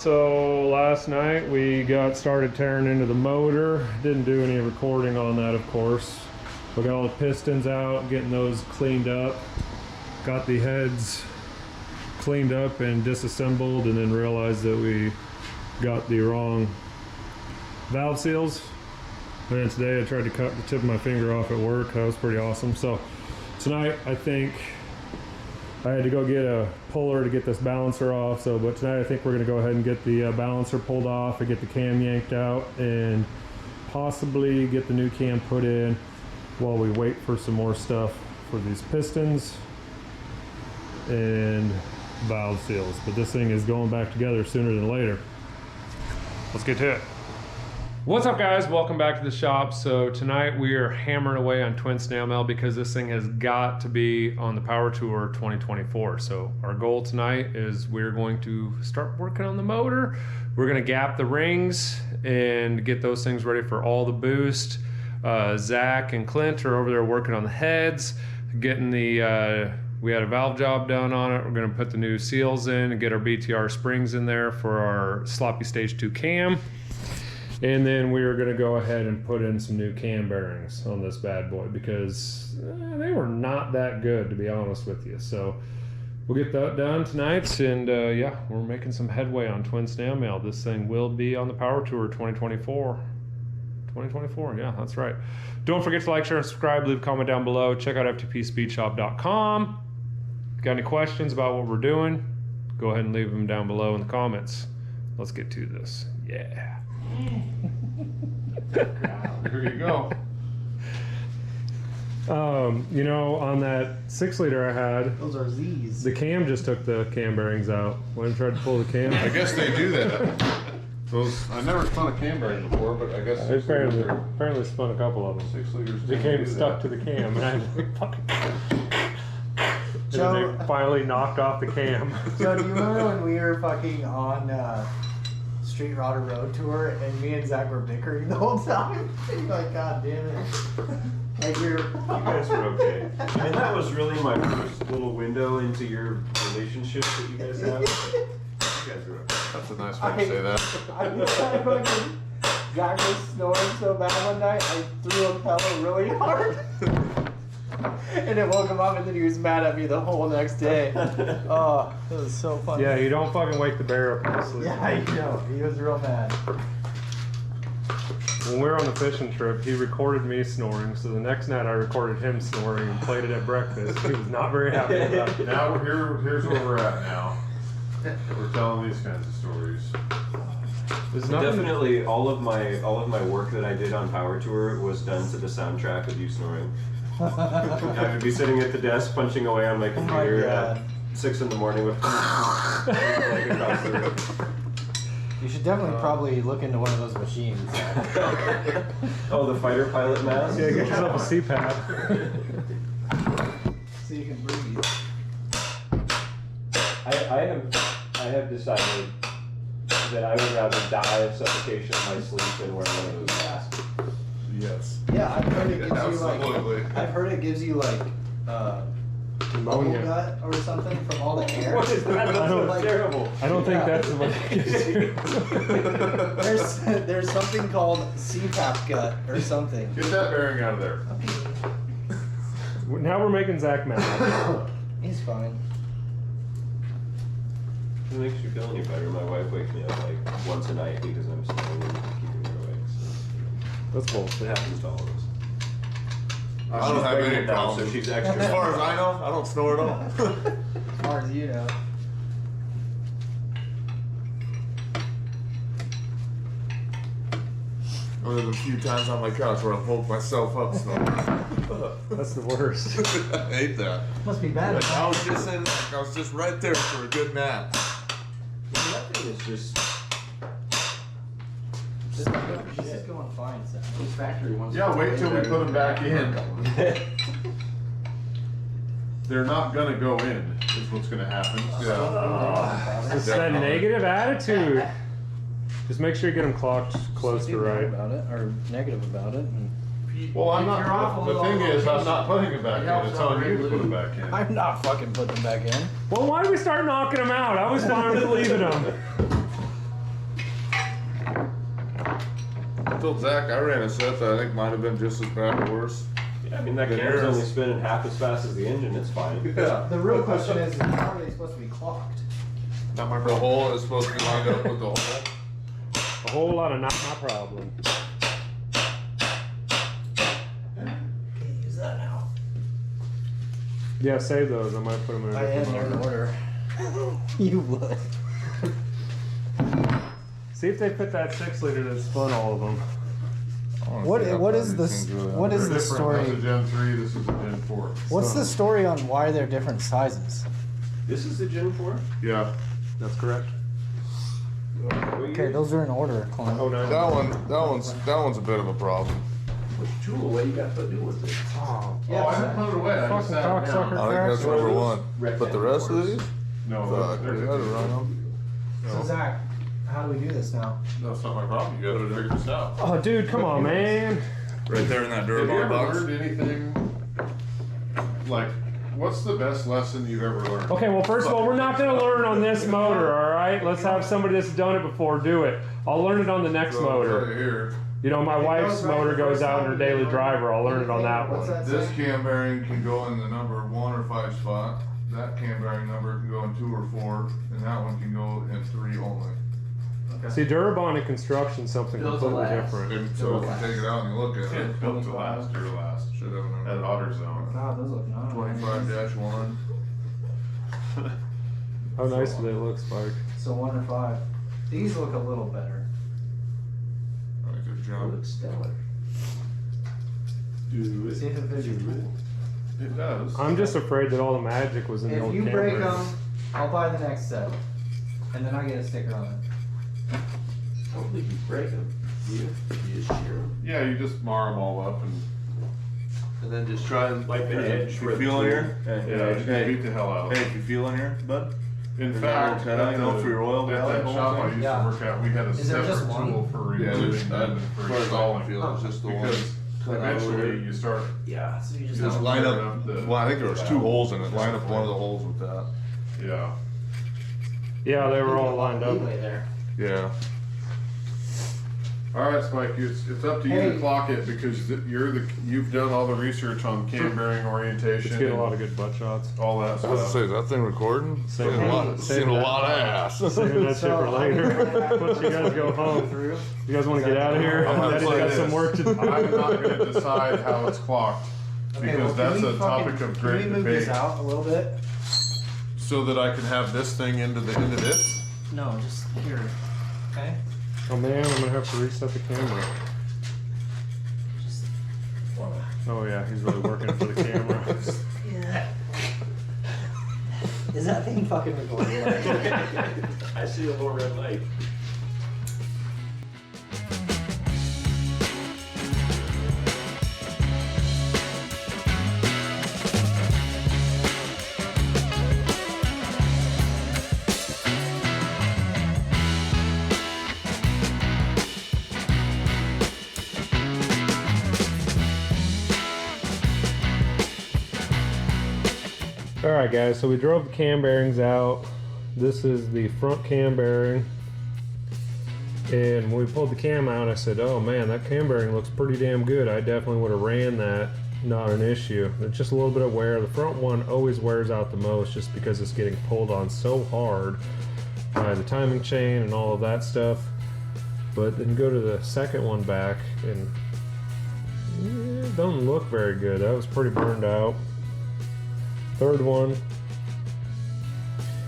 So last night we got started tearing into the motor. Didn't do any recording on that, of course. We got all the pistons out, getting those cleaned up. Got the heads cleaned up and disassembled, and then realized that we got the wrong valve seals. And today I tried to cut the tip of my finger off at work. That was pretty awesome. So tonight I think I had to go get a puller to get this balancer off. But tonight I think we're gonna go ahead and get the balancer pulled off and get the cam yanked out and possibly get the new cam put in while we wait for some more stuff for these pistons and valve seals. But this thing is going back together sooner than later. Let's get to it. What's up, guys? Welcome back to the shop. So tonight we are hammering away on Twin Snail Mail because this thing has got to be on the Power Tour 2024. So our goal tonight is we're going to start working on the motor. We're going to gap the rings and get those things ready for all the boost. Zach and Clint are over there working on the heads, getting the we had a valve job done on it. We're going to put the new seals in and get our BTR springs in there for our sloppy stage 2 cam. And then we are going to go ahead and put in some new cam bearings on this bad boy because they were not that good, to be honest with you. So we'll get that done tonight, and yeah, we're making some headway on Twin Snail Mail. This thing will be on the Power Tour 2024. 2024, yeah, that's right. Don't forget to like, share, and subscribe. Leave a comment down below. Check out FTPSpeedShop.com. Got any questions about what we're doing? Go ahead and leave them down below in the comments. Let's get to this. Yeah. Here you go. You know, on that 6-liter I had, those are Z's. The cam just took the cam bearings out. When I tried to pull the cam, I guess they do that. Those, I never spun a cam bearing before, but I guess apparently spun a couple of them. 6 liters. The cam stuck to the cam, and I had to fucking. Joe, and then they finally knocked off the cam. Joe, do you remember when we were fucking on Street Rodder Road Tour and me and Zach were bickering the whole time? You're like, God damn it. Like you guys were okay. And that was really my first little window into your relationship that you guys have. You guys were okay. That's a nice way to say that. Zach was snoring so bad one night, I threw a pillow really hard. And it woke him up, and then he was mad at me the whole next day. Oh, it was so funny. Yeah, you don't fucking wake the bear up in his sleep. Yeah, I know. He was real mad. When we were on the fishing trip, he recorded me snoring, so the next night I recorded him snoring and played it at breakfast. He was not very happy about it. Now here's where we're at now. We're telling these kinds of stories. Definitely, all of my work that I did on Power Tour was done to the soundtrack of you snoring. I would be sitting at the desk punching away on my computer at 6 in the morning with like across the room. You should definitely probably look into one of those machines. Oh, the fighter pilot mask? Yeah, get yourself a CPAP. So you can breathe. I have decided that I would rather die of suffocation in my sleep than wear one of those masks. Yes. Yeah, I've heard it gives you Absolutely. like. I've heard it gives you like bubble Pneumonia. gut or something from all the air. What is that? That's like, terrible. I don't think that's what it gives you. There's something called CPAP gut or something. Get that bearing out of there. Now we're making Zach mad. He's fine. If it makes you feel any better, my wife wakes me up like once a night because I'm snoring and keeping her awake. So That's bullshit. it happens to all of us. I don't have any It down, problems. so she's extra. As far as I know, I don't snore at all. As far as you know. There's a few times on my couch where I woke myself up snoring. That's the worst. I hate that. Must be bad. But I was just right there for a good nap. That thing is just. She's just going fine. So. This factory wants. Yeah, wait till we put them back in. They're not gonna go in, is what's gonna happen. Yeah. It's that negative attitude. Just make sure you get them clocked close to right. About it or negative about it. And Well, I'm not. The thing is, I'm not putting it back in. It's on you to put it back in. I'm not fucking putting them back in. Well, why did we start knocking them out? I was fine with leaving them. told Zach I ran a set that I think might have been just as bad or worse. Yeah, I mean, that cam's only spinning half as fast as the engine, it's fine. Yeah. The real question is how are they supposed to be clocked? Not my The problem. hole is supposed to be lined up with the hole. A whole lot of not my problem. Can't use that now. Yeah, save those. I might put them in a I am different in order. order. You would. See if they fit that 6-liter that spun all of them. What is this? What is the That's story? a Gen 3, this is a Gen 4. What's the story on why they're different sizes? This is the Gen 4? Yeah. That's correct. Okay, those are in order, Clint. Oh, no. That one's a bit of a problem. Tool away, you got to put new ones in. Oh, Yeah, I didn't put it away. I just fucking had it down. cocksucker I think that's crap. number one. But the rest of these? No, Fuck, they're we gotta run them. So Zach, how do we do this now? That's not my problem. You gotta figure this out. Oh, dude, come on, man. Right there in that Have you Durabond ever box. learned anything? Like, what's the best lesson you've ever learned? Okay, well, first of all, we're not going to learn on this motor, all right? Let's have somebody that's done it before do it. I'll learn it on the next So, motor. right here, You know, my wife's goes right motor the goes first out in time her daily you do it. driver. I'll learn it on that What's one. that this say? cam bearing can go in the number 1 or 5 spot. That cam bearing number can go in 2 or 4, and that one can go in 3 only. See, Durabond and construction is something Built to completely last. different. And so if you take it out and you look at it, built to last, Duralast. Should have a number. At AutoZone. God, those look nice. 25-1. How nice do they look, Spike? So 1 or 5. These look a little better. I think they're junk. stellar. See if it fits your tool. It does. I'm just afraid that all the magic was in the If old you break camper. them, I'll buy the next set. And then I get a sticker on it. I don't think you break them. You just shear them. Yeah, you just mar them all up and And then just try and Like the edge If you where the feel in tool- here? yeah, just Hey, beat the hell out of hey, them. if you feel in here, bud? In There's fact, a little at cutout, for your oil at valley that whole shop I thing? used Yeah. to work at, we had a Is there just separate one? tool for Yeah, removing there's them and for as far as all I installing. feel, it's just the one. Because cut out over eventually here. you start, Yeah, so you just Just have line Line up, up the- well, I think there was 2 holes in it, line up one of the holes with that. yeah. Yeah, they were all lined up. leeway there. Yeah. All right, Spike, it's up to you Hey. to clock it because you've done all the research on cam bearing orientation. It's getting a and lot of good butt shots. all that I was gonna stuff. say, is that thing recording? Save Seen a that. lot, Save seen a that. lot of ass. Saving that shit for later. Once you guys go home. Through. You guys want to get out of here? I'm gonna Daddy's play got this. some work to do. I'm not gonna decide how it's clocked Okay, because well, that's can a we topic fucking- of great Can we move this debate. out a little bit? So that I can have this thing into this? No, just here. Okay? Oh man, I'm gonna have to reset the camera. Just Oh yeah, he's really working for the camera. yeah. Is that thing fucking recording? I see a little red light. Alright guys, so we drove the cam bearings out. This is the front cam bearing. And when we pulled the cam out, I said, oh man, that cam bearing looks pretty damn good. I definitely would have ran that, not an issue. It's just a little bit of wear. The front one always wears out the most just because it's getting pulled on so hard by the timing chain and all of that stuff. But then go to the second one back and it doesn't look very good. That was pretty burned out. Third one.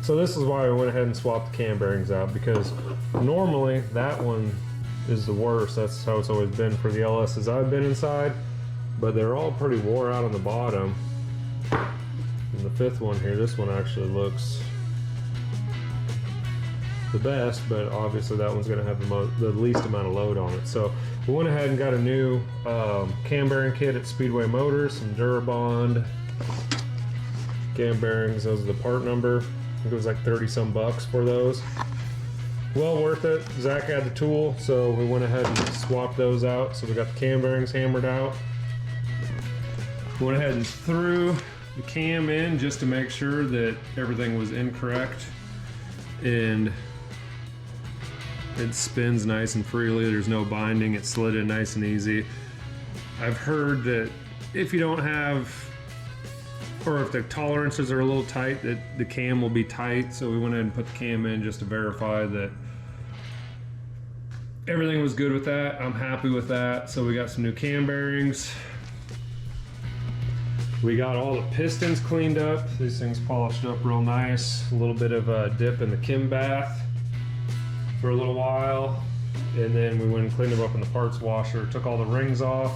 So this is why I went ahead and swapped the cam bearings out, because normally that one is the worst. That's how it's always been for the LSs I've been inside, but they're all pretty wore out on the bottom. And the fifth one here, this one actually looks the best, but obviously that one's going to have the least amount of load on it. So we went ahead and got a new cam bearing kit at Speedway Motors, some Durabond cam bearings. Those are the part number. I think it was like 30 some bucks for those. Well worth it. Zach had the tool, so we went ahead and swapped those out. So we got the cam bearings hammered out. Went ahead and threw the cam in just to make sure that everything was incorrect. And It spins nice and freely. There's no binding. It slid in nice and easy. I've heard that if you don't have, or if the tolerances are a little tight, that the cam will be tight. So we went ahead and put the cam in just to verify that everything was good with that. I'm happy with that. So we got some new cam bearings. We got all the pistons cleaned up. These things polished up real nice. A little bit of a dip in the Kim bath for a little while. And then we went and cleaned them up in the parts washer. Took all the rings off,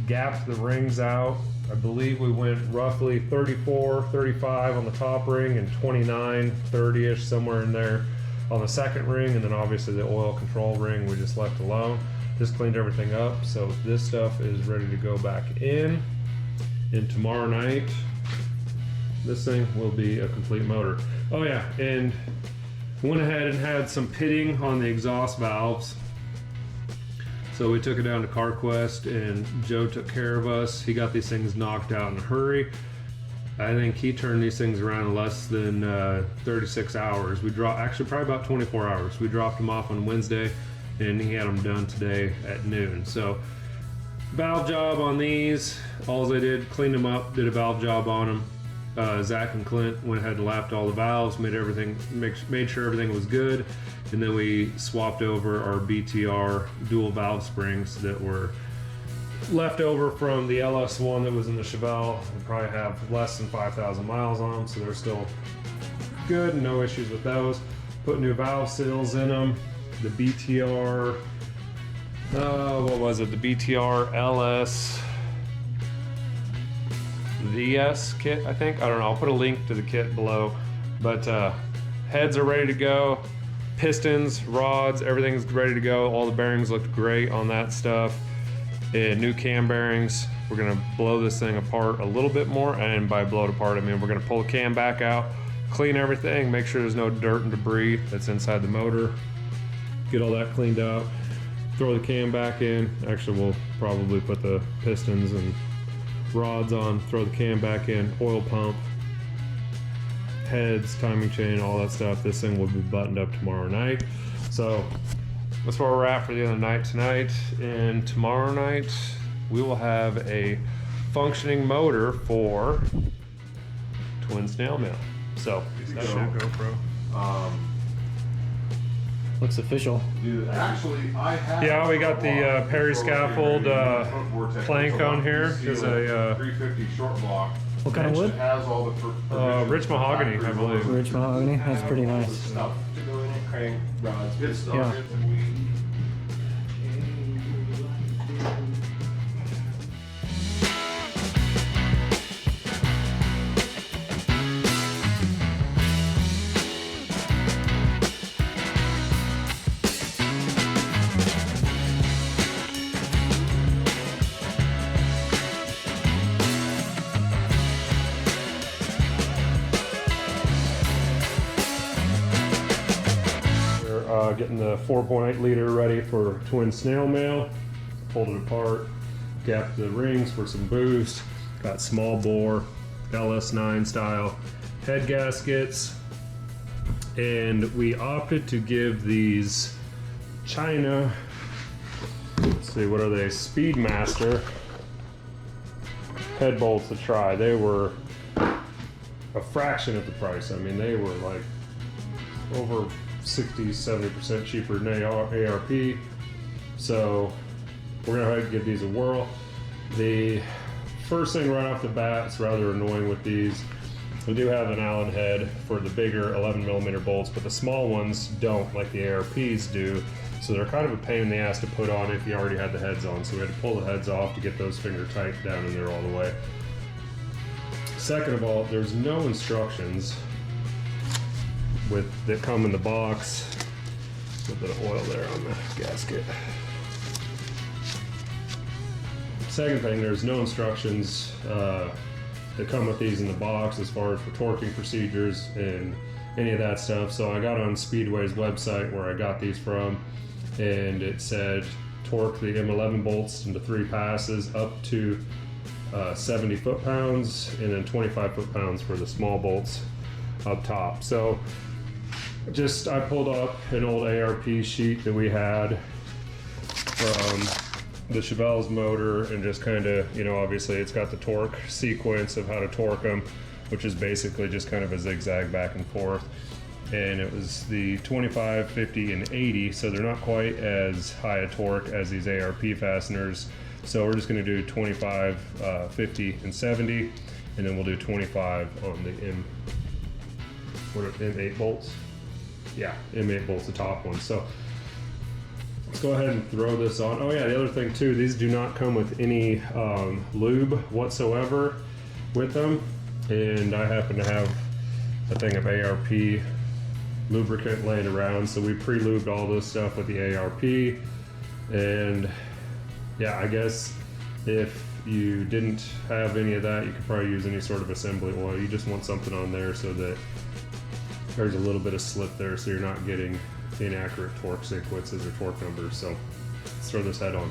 gapped the rings out. I believe we went roughly 34, 35 on the top ring and 29, 30-ish, somewhere in there on the second ring. And then obviously the oil control ring we just left alone. Just cleaned everything up. So this stuff is ready to go back in. And tomorrow night, this thing will be a complete motor. Oh yeah, and went ahead and had some pitting on the exhaust valves. So we took it down to CarQuest and Joe took care of us. He got these things knocked out in a hurry. I think he turned these things around in less than 36 hours. Actually probably about 24 hours. We dropped them off on Wednesday and he had them done today at noon. So valve job on these, all I did, cleaned them up, did a valve job on them. Zach and Clint went ahead and lapped all the valves, made sure everything was good, and then we swapped over our BTR dual valve springs that were left over from the LS1 that was in the Chevelle. We probably have less than 5,000 miles on them, so they're still good, no issues with those. Put new valve seals in them. The BTR, what was it? The BTR LS VS kit, I think. I don't know. I'll put a link to the kit below. But heads are ready to go. Pistons, rods, everything's ready to go. All the bearings looked great on that stuff. And new cam bearings. We're gonna blow this thing apart a little bit more. And by blow it apart, I mean we're gonna pull the cam back out, clean everything, make sure there's no dirt and debris that's inside the motor. Get all that cleaned out. Throw the cam back in. Actually, we'll probably put the pistons and rods on, throw the cam back in, oil pump, heads, timing chain, all that stuff. This thing will be buttoned up tomorrow night. So that's where we're at for the other night tonight. And tomorrow night, we will have a functioning motor for Twin Snail Mail. So that should GoPro. Looks official. Dude, actually, I have. Yeah, we got the Perry scaffold plank on here. There's a 350 short block. What kind of wood? It has all the rich mahogany, I believe. Rich mahogany. That's pretty nice. Stuff to go in it, crank, rods, It's stuff. Yeah. Getting the 4.8 liter ready for Twin Snail Mail. Pulled it apart, gapped the rings for some boost. Got small bore LS9 style head gaskets, and we opted to give these China, let's see, what are they, Speedmaster head bolts a try. They were a fraction of the price. I mean, they were like over 60-70% cheaper than ARP. So we're gonna go ahead and give these a whirl. The first thing right off the bat, it's rather annoying with these. We do have an Allen head for the bigger 11mm bolts, but the small ones don't, like the ARPs do. So they're kind of a pain in the ass to put on if you already had the heads on. So we had to pull the heads off to get those finger tight down in there all the way. Second of all, there's no instructions that come in the box. A little bit of oil there on the gasket. Second thing, there's no instructions that come with these in the box as far as for torquing procedures and any of that stuff. So I got on Speedway's website where I got these from, and it said torque the M11 bolts into 3 passes up to 70 foot-pounds, and then 25 foot-pounds for the small bolts up top. So just I pulled up an old ARP sheet that we had from the Chevelle's motor, and just kind of, you know, obviously it's got the torque sequence of how to torque them, which is basically just kind of a zigzag back and forth. And it was the 25, 50, and 80, so they're not quite as high a torque as these ARP fasteners. So we're just going to do 25, 50, and 70, and then we'll do 25 on the M8 bolts. Yeah, M8 bolts, the top one. So let's go ahead and throw this on. Oh yeah, the other thing too, these do not come with any lube whatsoever with them. And I happen to have a thing of ARP lubricant laying around, so we pre-lubed all this stuff with the ARP. And yeah, I guess if you didn't have any of that, you could probably use any sort of assembly oil. You just want something on there so that there's a little bit of slip there, so you're not getting inaccurate torque sequences or torque numbers. So let's throw this head on.